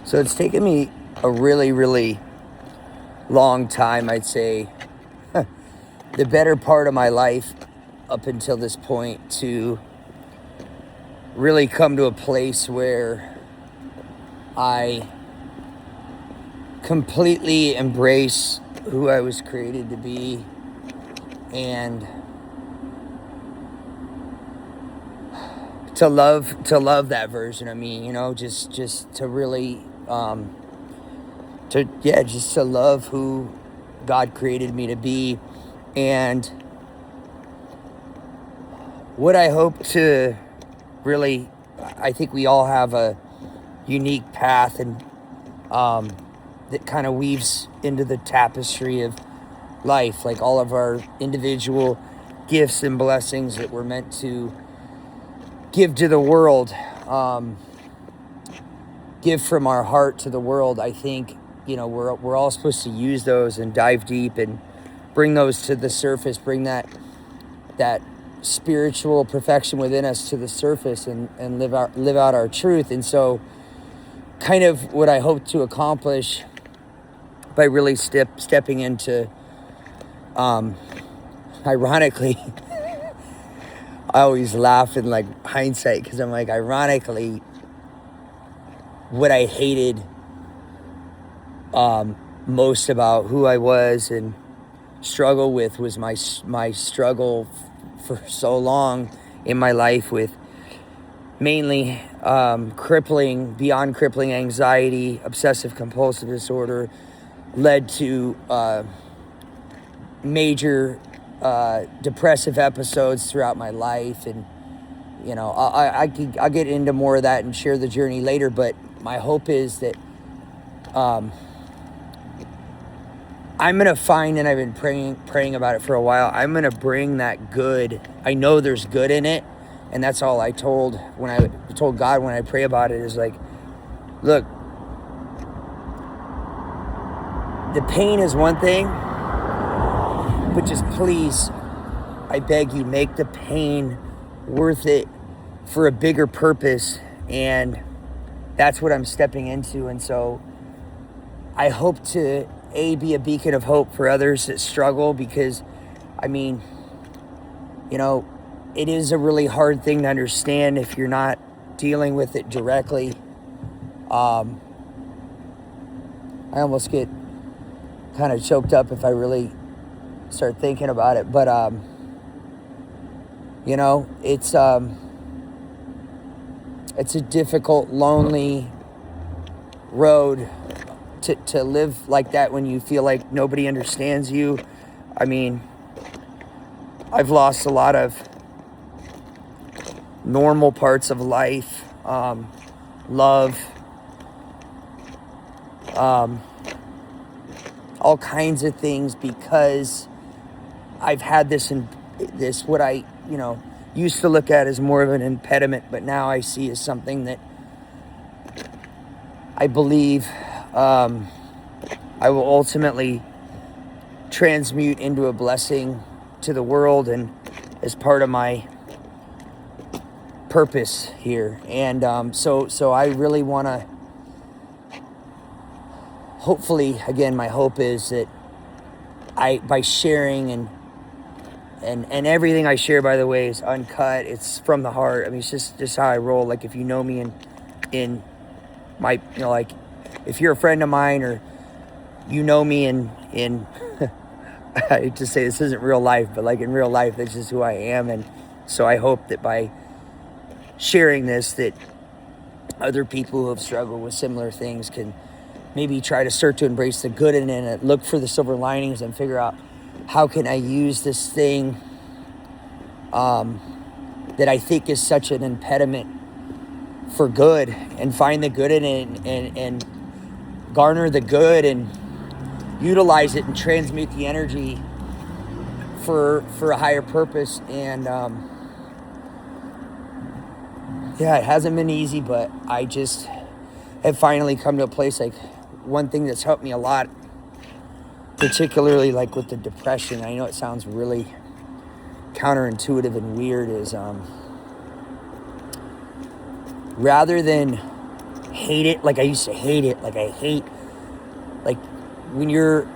So it's taken me a really, really long time, I'd say, the better part of my life up until this point, to really come to a place where I completely embrace who I was created to be, and to love that version of me, you know, just to really just to love who God created me to be. And what I hope to really, I think we all have a unique path, and that kind of weaves into the tapestry of life, like all of our individual gifts and blessings that we're meant to give to the world, give from our heart to the world. I think, you know, we're all supposed to use those and dive deep and bring those to the surface, bring that spiritual perfection within us to the surface, and live out our truth. And so kind of what I hope to accomplish by really stepping into, ironically, I always laugh in like hindsight, because I'm like, ironically, what I hated most about who I was and struggle with was my struggle for so long in my life with mainly beyond crippling anxiety, obsessive compulsive disorder, led to major depressive episodes throughout my life. And you know, I'll get into more of that and share the journey later, but my hope is that I'm going to find, and I've been praying about it for a while, I'm going to bring that good. I know there's good in it, and that's all I told God when I pray about it, is like, look, the pain is one thing, but just please, I beg you, make the pain worth it for a bigger purpose. And that's what I'm stepping into. And so I hope to be a beacon of hope for others that struggle, because I mean, you know, it is a really hard thing to understand if you're not dealing with it directly. I almost get kind of choked up if I really start thinking about it, but you know, it's a difficult, lonely road to live like that when you feel like nobody understands you. I mean, I've lost a lot of normal parts of life, love, all kinds of things, because I've had this what I, you know, used to look at as more of an impediment, but now I see as something that I believe I will ultimately transmute into a blessing to the world, and as part of my purpose here. And so I really want to, hopefully, again, my hope is that by sharing, and everything I share, by the way, is uncut. It's from the heart. I mean, it's just how I roll. Like, if you know me in my, you know, like, if you're a friend of mine, or you know me in I hate to say this isn't real life, but like in real life, that's just who I am. And so I hope that by sharing this, that other people who have struggled with similar things can maybe try to start to embrace the good in it, and look for the silver linings, and figure out, how can I use this thing that I think is such an impediment for good, and find the good in it, and garner the good, and utilize it, and transmute the energy for a higher purpose. And it hasn't been easy, but I just have finally come to a place, like, one thing that's helped me a lot, particularly like with the depression, I know it sounds really counterintuitive and weird, is rather than hate it. Like I used to hate it. Like I hate, like when you're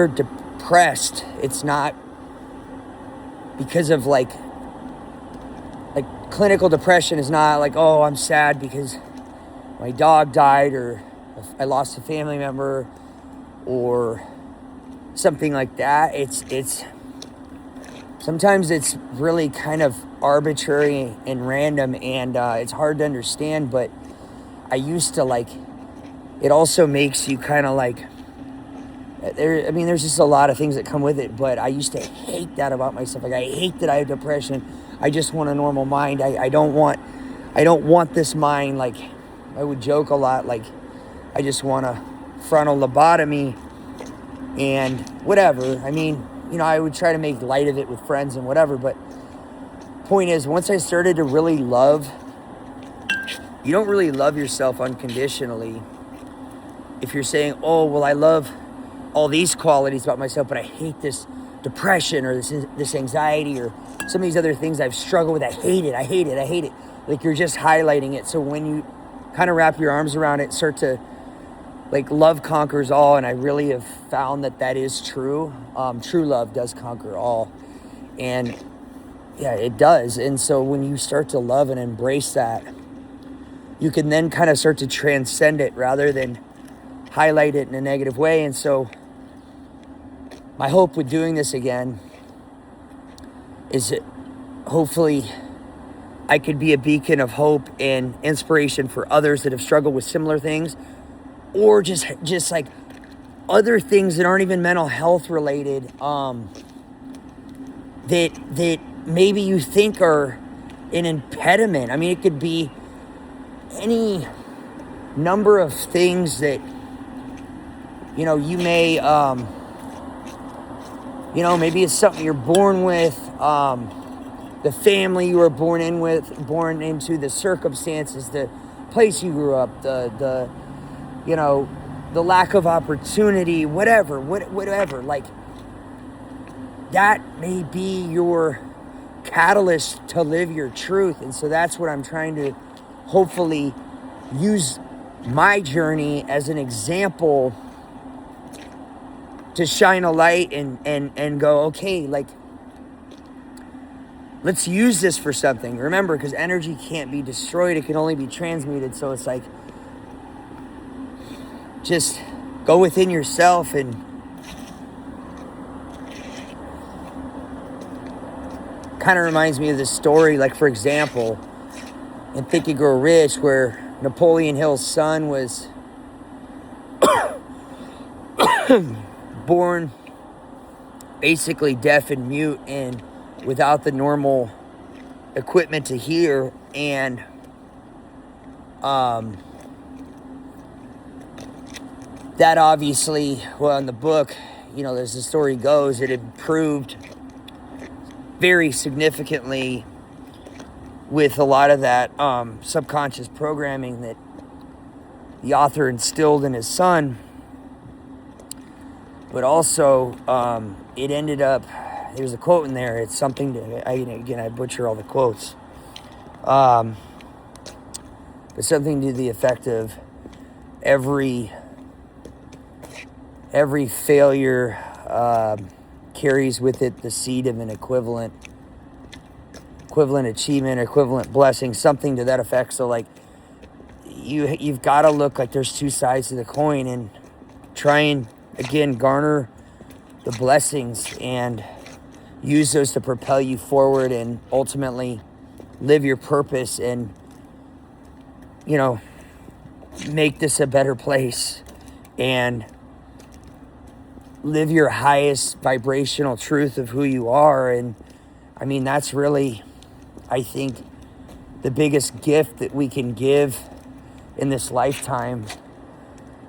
depressed, it's not because of like clinical depression is not like, oh, I'm sad because my dog died or I lost a family member or something like that. It's sometimes it's really kind of arbitrary and random, and it's hard to understand, but I used to like, it also makes you kind of like, there's just a lot of things that come with it, but I used to hate that about myself. Like I hate that I have depression. I just want a normal mind. I don't want this mind. Like I would joke a lot, like I just want a frontal lobotomy and whatever. I mean, I would try to make light of it with friends and whatever, but point is, once I started to really love, you don't really love yourself unconditionally. If you're saying, oh, well, I love all these qualities about myself, but I hate this depression or this anxiety or some of these other things I've struggled with. I hate it. Like you're just highlighting it. So when you kind of wrap your arms around it, start to like love conquers all. And I really have found that is true. True love does conquer all. And yeah, it does. And so when you start to love and embrace that, you can then kind of start to transcend it rather than highlight it in a negative way. And so my hope with doing this again is that hopefully I could be a beacon of hope and inspiration for others that have struggled with similar things, or just like other things that aren't even mental health related, that maybe you think are an impediment. I mean, it could be any number of things that you may maybe it's something you're born with, the family you were born into, the circumstances, the place you grew up, the lack of opportunity, whatever, like that may be your catalyst to live your truth. And so that's what I'm trying to hopefully use my journey as an example to shine a light and go, okay, like, let's use this for something. Remember, because energy can't be destroyed, it can only be transmuted. So it's like, just go within yourself and kind of reminds me of this story, like, for example, in Think and Grow Rich, where Napoleon Hill's son was born basically deaf and mute and without the normal equipment to hear, and that obviously, well, in the book, as the story goes, it improved very significantly with a lot of that subconscious programming that the author instilled in his son. But also, it ended up, there's a quote in there, it's something to, I butcher all the quotes, but something to the effect of every failure carries with it the seed of an equivalent achievement, equivalent blessing, something to that effect. So like, you've got to look like there's two sides to the coin and try and, again, garner the blessings and use those to propel you forward and ultimately live your purpose and, make this a better place and live your highest vibrational truth of who you are. And I mean, that's really, I think, the biggest gift that we can give in this lifetime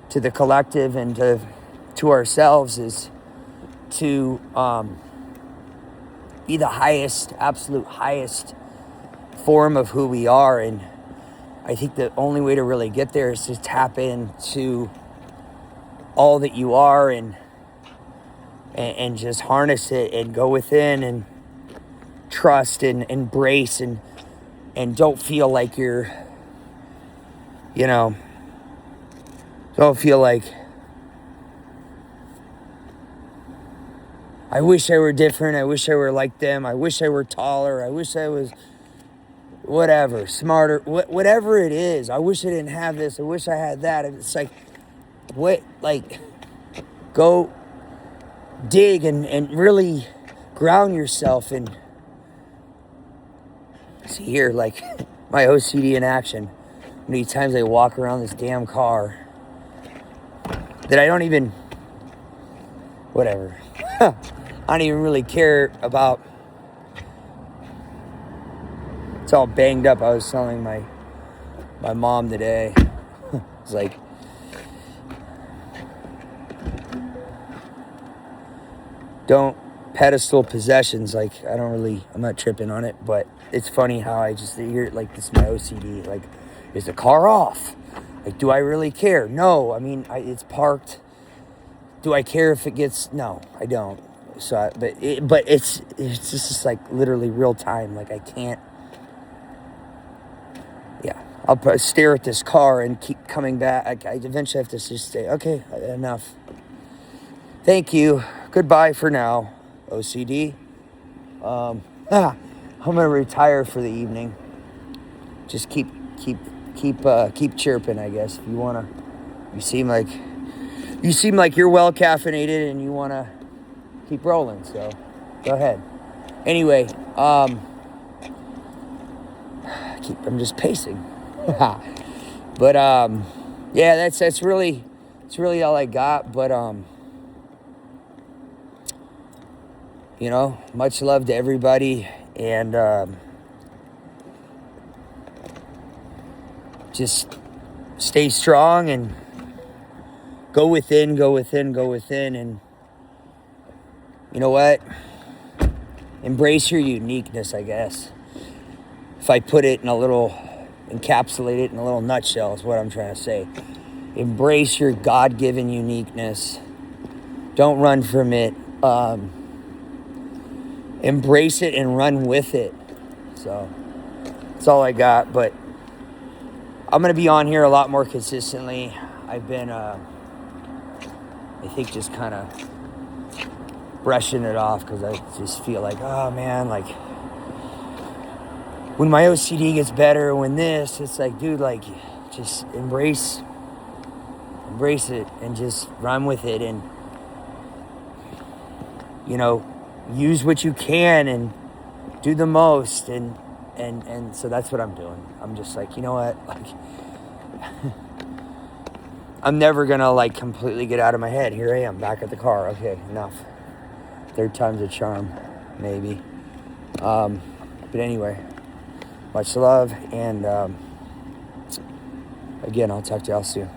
to the collective and to ourselves is to be the highest, absolute highest form of who we are. And I think the only way to really get there is to tap into all that you are and just harness it and go within and trust and embrace and don't feel like you're you know, don't feel like I wish I were different. I wish I were like them. I wish I were taller. I wish I was whatever, smarter, whatever it is. I wish I didn't have this. I wish I had that. It's like, what, like, go dig and really ground yourself. And see here, like, my OCD in action. How many times I walk around this damn car that I don't even, whatever. I don't even really care about. It's all banged up. I was telling my mom today. It's like, don't pedestal possessions. Like, I'm not tripping on it, but it's funny how I just hear, like, this is my OCD. Like, is the car off? Like, do I really care? No. I mean, it's parked. Do I care if it gets? No, I don't. So, but it's just like literally real time. Like, I can't. Yeah, I'll probably stare at this car and keep coming back. I eventually have to just say, okay, enough. Thank you. Goodbye for now, OCD. I'm gonna retire for the evening. Just keep chirping, I guess. If you wanna, you seem like you're well caffeinated and you wanna keep rolling. So, go ahead. Anyway, I'm just pacing. But yeah, that's really all I got. But you know, much love to everybody, and just stay strong and go within, and you know what? Embrace your uniqueness, I guess. If I put it in encapsulate it in a little nutshell, is what I'm trying to say. Embrace your God-given uniqueness. Don't run from it. Embrace it and run with it. So, that's all I got. But I'm going to be on here a lot more consistently. I've been, I think, just kind of brushing it off because I just feel like, oh, man, like, when my OCD gets better, when this, it's like, dude, like, just embrace it and just run with it, and, you know, use what you can and do the most, and so that's what I'm doing. I'm just like, you know what, like, I'm never gonna, like, completely get out of my head. Here I am, back at the car. Okay, enough. Third time's a charm, maybe. But anyway, much love, and again, I'll talk to y'all soon.